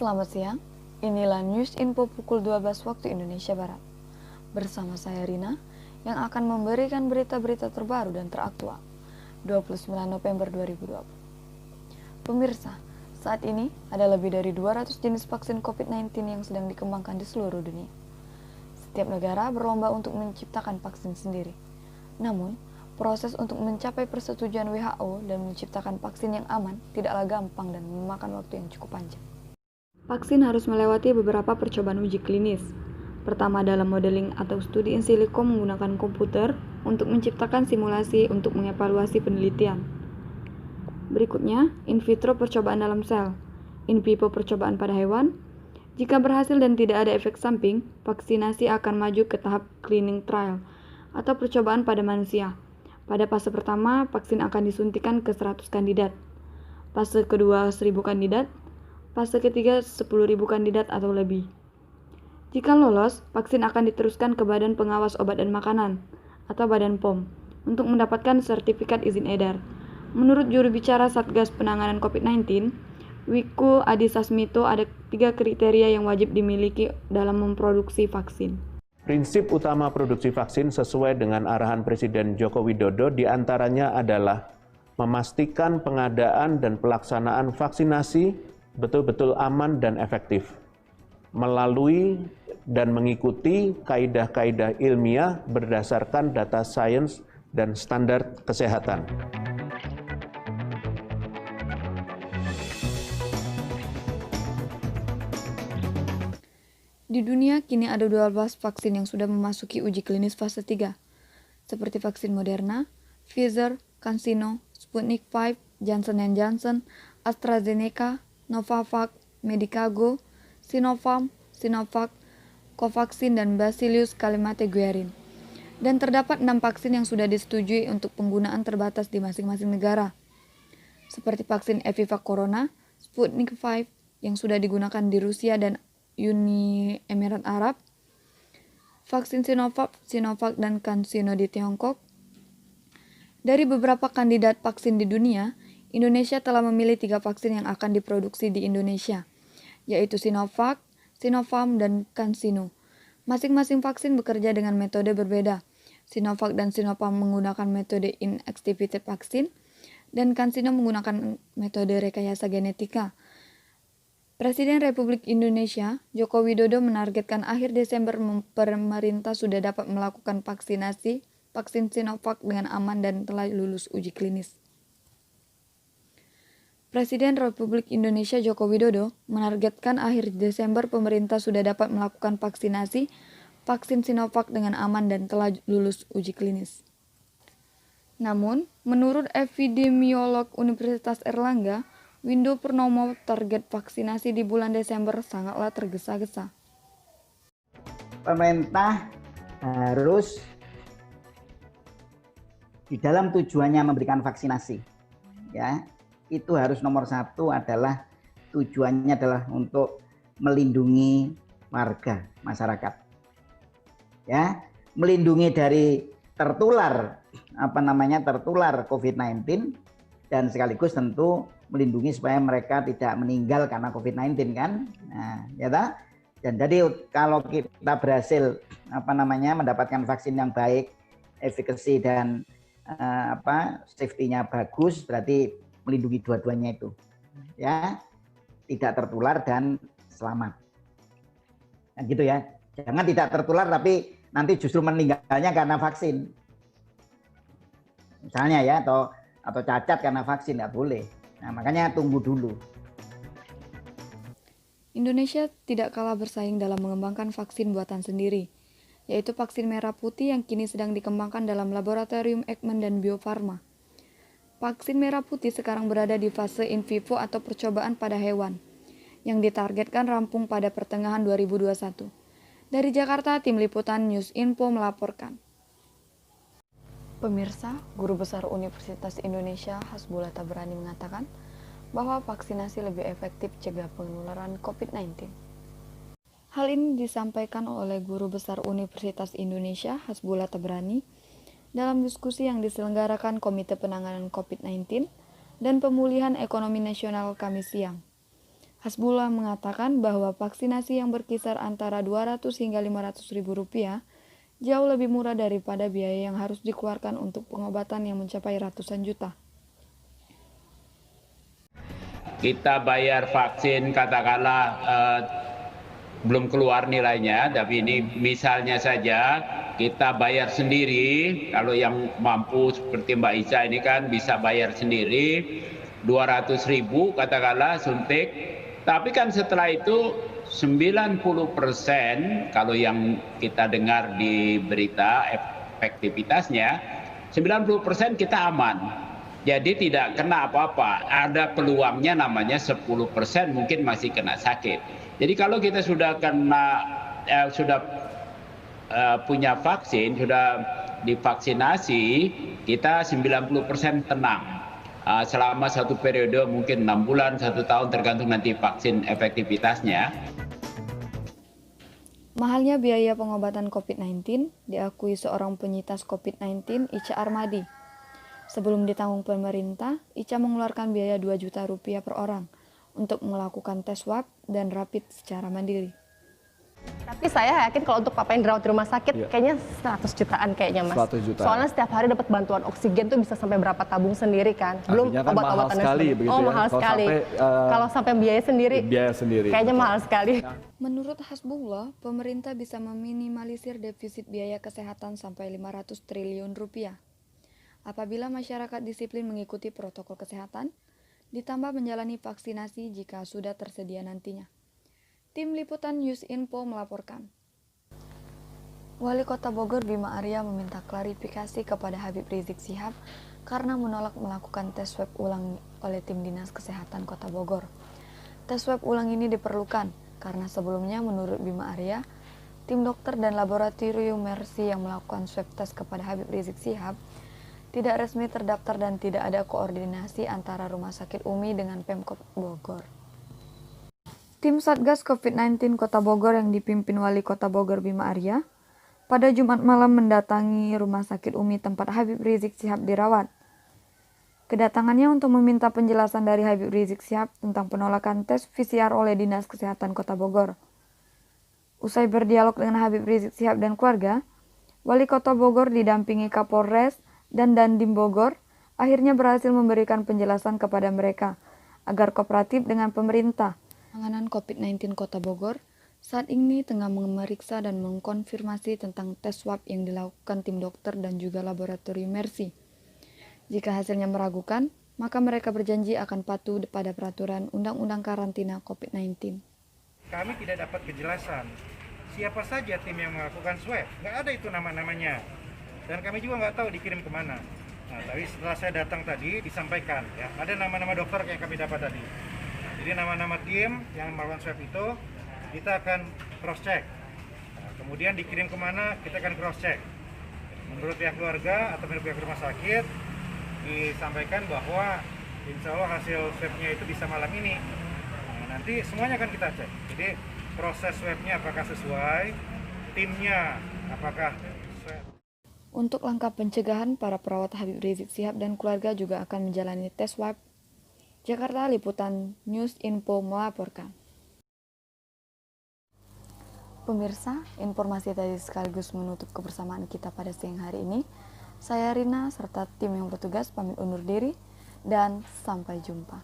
Selamat siang, inilah News Info pukul 12 waktu Indonesia Barat. Bersama saya Rina, yang akan memberikan berita-berita terbaru dan teraktual 29 November 2020. Pemirsa, saat ini ada lebih dari 200 jenis vaksin COVID-19 yang sedang dikembangkan di seluruh dunia. Setiap negara berlomba untuk menciptakan vaksin sendiri. Namun, proses untuk mencapai persetujuan WHO dan menciptakan vaksin yang aman tidaklah gampang dan memakan waktu yang cukup panjang. Vaksin harus melewati beberapa percobaan uji klinis. Pertama dalam modeling atau studi in silico menggunakan komputer untuk menciptakan simulasi untuk mengevaluasi penelitian. Berikutnya, in vitro percobaan dalam sel, in vivo percobaan pada hewan. Jika berhasil dan tidak ada efek samping, vaksinasi akan maju ke tahap clinical trial atau percobaan pada manusia. Pada fase pertama, vaksin akan disuntikan ke 100 kandidat. Fase kedua 1000 kandidat. Fase ketiga 10.000 kandidat atau lebih. Jika lolos, vaksin akan diteruskan ke Badan Pengawas Obat dan Makanan atau Badan POM untuk mendapatkan sertifikat izin edar. Menurut juru bicara Satgas Penanganan COVID-19, Wiku Adhisa Smito, ada 3 kriteria yang wajib dimiliki dalam memproduksi vaksin. Prinsip utama produksi vaksin sesuai dengan arahan Presiden Joko Widodo diantaranya adalah memastikan pengadaan dan pelaksanaan vaksinasi betul-betul aman dan efektif, melalui dan mengikuti kaidah-kaidah ilmiah berdasarkan data sains dan standar kesehatan. Di dunia kini ada 12 vaksin yang sudah memasuki uji klinis fase 3, seperti vaksin Moderna, Pfizer, CanSino, Sputnik V, Johnson & Johnson, AstraZeneca, Novavax, Medicago, Sinopharm, Sinovac, Covaxin, dan Bacillus Calmette-Guerin. Dan terdapat 6 vaksin yang sudah disetujui untuk penggunaan terbatas di masing-masing negara, seperti vaksin Evivac Corona, Sputnik V yang sudah digunakan di Rusia dan Uni Emirat Arab, vaksin Sinovac, dan CanSino di Tiongkok. Dari beberapa kandidat vaksin di dunia, Indonesia telah memilih 3 vaksin yang akan diproduksi di Indonesia, yaitu Sinovac, Sinopharm, dan CanSino. Masing-masing vaksin bekerja dengan metode berbeda. Sinovac dan Sinopharm menggunakan metode inactivated vaksin, dan CanSino menggunakan metode rekayasa genetika. Presiden Republik Indonesia, Joko Widodo, menargetkan akhir Desember pemerintah sudah dapat melakukan vaksinasi vaksin Sinovac dengan aman dan telah lulus uji klinis. Presiden Republik Indonesia Joko Widodo menargetkan akhir Desember pemerintah sudah dapat melakukan vaksinasi vaksin Sinovac dengan aman dan telah lulus uji klinis. Namun, menurut epidemiolog Universitas Erlangga, Windu Purnomo, target vaksinasi di bulan Desember sangatlah tergesa-gesa. Pemerintah harus di dalam tujuannya memberikan vaksinasi, ya, itu harus nomor 1 adalah tujuannya adalah untuk melindungi warga masyarakat, ya, melindungi dari tertular tertular COVID-19 dan sekaligus tentu melindungi supaya mereka tidak meninggal karena COVID-19 kan, nah, ya tak? Dan jadi kalau kita berhasil mendapatkan vaksin yang baik, efikasi dan safety-nya bagus, berarti melindungi dua-duanya itu, ya, tidak tertular dan selamat. Nah, gitu ya. Jangan tidak tertular tapi nanti justru meninggalnya karena vaksin, misalnya ya, atau cacat karena vaksin, nggak boleh. Nah, makanya tunggu dulu. Indonesia tidak kalah bersaing dalam mengembangkan vaksin buatan sendiri, yaitu vaksin merah putih yang kini sedang dikembangkan dalam laboratorium Eijkman dan Bio Farma. Vaksin merah putih sekarang berada di fase in vivo atau percobaan pada hewan, yang ditargetkan rampung pada pertengahan 2021. Dari Jakarta, Tim Liputan News Info melaporkan. Pemirsa, Guru Besar Universitas Indonesia Hasbullah Tabrani mengatakan bahwa vaksinasi lebih efektif cegah penularan COVID-19. Hal ini disampaikan oleh Guru Besar Universitas Indonesia Hasbullah Tabrani dalam diskusi yang diselenggarakan Komite Penanganan COVID-19 dan Pemulihan Ekonomi Nasional Kamis siang. Hasbullah mengatakan bahwa vaksinasi yang berkisar antara 200 hingga 500 ribu rupiah jauh lebih murah daripada biaya yang harus dikeluarkan untuk pengobatan yang mencapai ratusan juta. Kita bayar vaksin katakanlah belum keluar nilainya, tapi ini misalnya saja kita bayar sendiri. Kalau yang mampu seperti Mbak Ica ini kan bisa bayar sendiri 200.000 katakanlah suntik, tapi kan setelah itu 90% kalau yang kita dengar di berita efektivitasnya 90% kita aman. Jadi tidak kena apa-apa. Ada peluangnya namanya 10% mungkin masih kena sakit. Jadi kalau kita sudah punya vaksin, sudah divaksinasi, kita 90% tenang. Selama satu periode mungkin 6 bulan, 1 tahun tergantung nanti vaksin efektivitasnya. Mahalnya biaya pengobatan COVID-19 diakui seorang penyintas COVID-19, Ica Armadi. Sebelum ditanggung pemerintah, Ica mengeluarkan biaya 2 juta rupiah per orang untuk melakukan tes swab dan rapid secara mandiri. Tapi saya yakin kalau untuk Papa yang dirawat di rumah sakit kayaknya 100 jutaan kayaknya Mas. 100 juta. Soalnya setiap hari dapat bantuan oksigen tuh bisa sampai berapa tabung sendiri kan. Belum kan obat-obatan sekali, sebagainya. begitu ya. Mahal Kalau sekali. sampai, Kalau sampai biaya sendiri. Kayaknya mahal sekali. Menurut Hasbullah, pemerintah bisa meminimalisir defisit biaya kesehatan sampai 500 triliun rupiah. Apabila masyarakat disiplin mengikuti protokol kesehatan, ditambah menjalani vaksinasi jika sudah tersedia nantinya. Tim Liputan News Info melaporkan. Wali Kota Bogor Bima Arya meminta klarifikasi kepada Habib Rizik Syihab karena menolak melakukan tes swab ulang oleh tim Dinas Kesehatan Kota Bogor. Tes swab ulang ini diperlukan karena sebelumnya menurut Bima Arya, tim dokter dan laboratorium Mercy yang melakukan swab tes kepada Habib Rizik Syihab tidak resmi terdaftar dan tidak ada koordinasi antara Rumah Sakit Umi dengan Pemkot Bogor. Tim Satgas COVID-19 Kota Bogor yang dipimpin Wali Kota Bogor Bima Arya pada Jumat malam mendatangi Rumah Sakit Umi tempat Habib Rizik Syihab dirawat. Kedatangannya untuk meminta penjelasan dari Habib Rizik Syihab tentang penolakan tes PCR oleh Dinas Kesehatan Kota Bogor. Usai berdialog dengan Habib Rizik Syihab dan keluarga, Wali Kota Bogor didampingi Kapolres dan Dandim Bogor akhirnya berhasil memberikan penjelasan kepada mereka agar kooperatif dengan pemerintah. Penanganan COVID-19 Kota Bogor saat ini tengah memeriksa dan mengkonfirmasi tentang tes swab yang dilakukan tim dokter dan juga laboratorium Mercy. Jika hasilnya meragukan, maka mereka berjanji akan patuh pada peraturan Undang-Undang Karantina COVID-19. Kami tidak dapat kejelasan siapa saja tim yang melakukan swab, nggak ada itu nama-namanya. Dan kami juga nggak tahu dikirim kemana. Nah, tapi setelah saya datang tadi disampaikan, ya ada nama-nama dokter yang kami dapat tadi. Jadi nama-nama tim yang melakukan swab itu kita akan cross check. Nah, kemudian dikirim kemana kita akan cross check. Menurut pihak keluarga atau menurut pihak rumah sakit disampaikan bahwa insya Allah hasil swabnya itu bisa malam ini. Nah, nanti semuanya akan kita cek. Jadi proses swabnya apakah sesuai, timnya apakah sesuai. Untuk langkah pencegahan, para perawat Habib Rizik Syihab dan keluarga juga akan menjalani tes swab. Jakarta, Liputan News Info melaporkan. Pemirsa, informasi tadi sekaligus menutup kebersamaan kita pada siang hari ini. Saya Rina serta tim yang bertugas pamit undur diri dan sampai jumpa.